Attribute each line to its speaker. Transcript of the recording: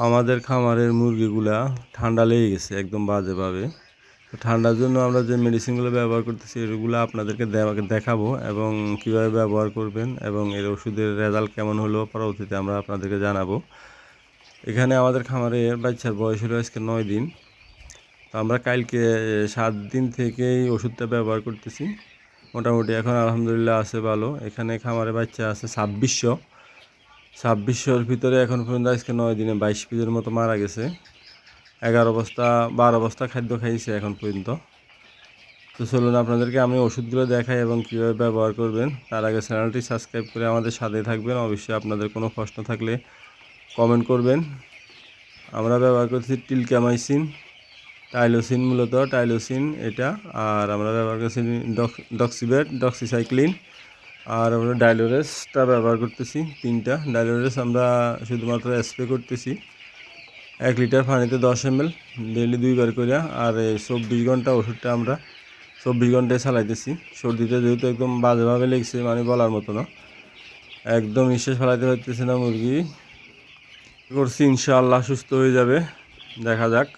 Speaker 1: আমাদের খামারের মুরগিগুলা ঠান্ডা লেগে গেছে একদম বাজেভাবে। তো ঠান্ডার জন্য আমরা যে মেডিসিনগুলো ব্যবহার করতেছি এগুলো আপনাদেরকে দেখাবো এবং কিভাবে ব্যবহার করবেন এবং এর ওষুধের রেজাল্ট কেমন হলো পরবর্তীতে আমরা আপনাদেরকে জানাবো। এখানে আমাদের খামারের বাচ্চার বয়স হলো আজকে 9 দিন। তো আমরা কালকে 7 দিন থেকেই ওষুধটা ব্যবহার করতেছি। মোটামুটি এখন আলহামদুলিল্লাহ আছে ভালো। এখানে খামারে বাচ্চা আছে 2600 ভিতরে এখন পর্যন্ত আজকে 9 দিনে 22 পিসের মতো মারা গেছে। 12 বস্তা খাদ্য খাইছে এখন পর্যন্ত। তো চলুন আপনাদেরকে আমি ওষুধগুলো দেখাই এবং কীভাবে ব্যবহার করবেন। তার আগে চ্যানেলটি সাবস্ক্রাইব করে আমাদের সাথে থাকবেন। অবশ্যই আপনাদের কোনো প্রশ্ন থাকলে কমেন্ট করবেন। আমরা ব্যবহার করছি টিলকামাইসিন, টাইলোসিন, মূলত টাইলোসিন এটা। আর আমরা ব্যবহার করছি ডক্সিবেট, ডক্সিসাইক্লিন, আর আমরা ডাইলোরেসটা ব্যবহার করতেছি 3টা। ডাইলোরেস আমরা শুধুমাত্র স্প্রে করতেছি 1 লিটার পানিতে 10 ml ডেইলি 2বার করে। আর 24 ঘন্টা ওষুধটা আমরা 24 ঘন্টায় চালাইতেছি। সর্দিতে যেহেতু একদম বাজেভাবে লেগেছে, মানে বলার মতো না, একদম নিঃশ্বাস ফেলাইতে পারতেছে না মুরগি। করছি ইনশাআল্লাহ সুস্থ হয়ে যাবে, দেখা যাক।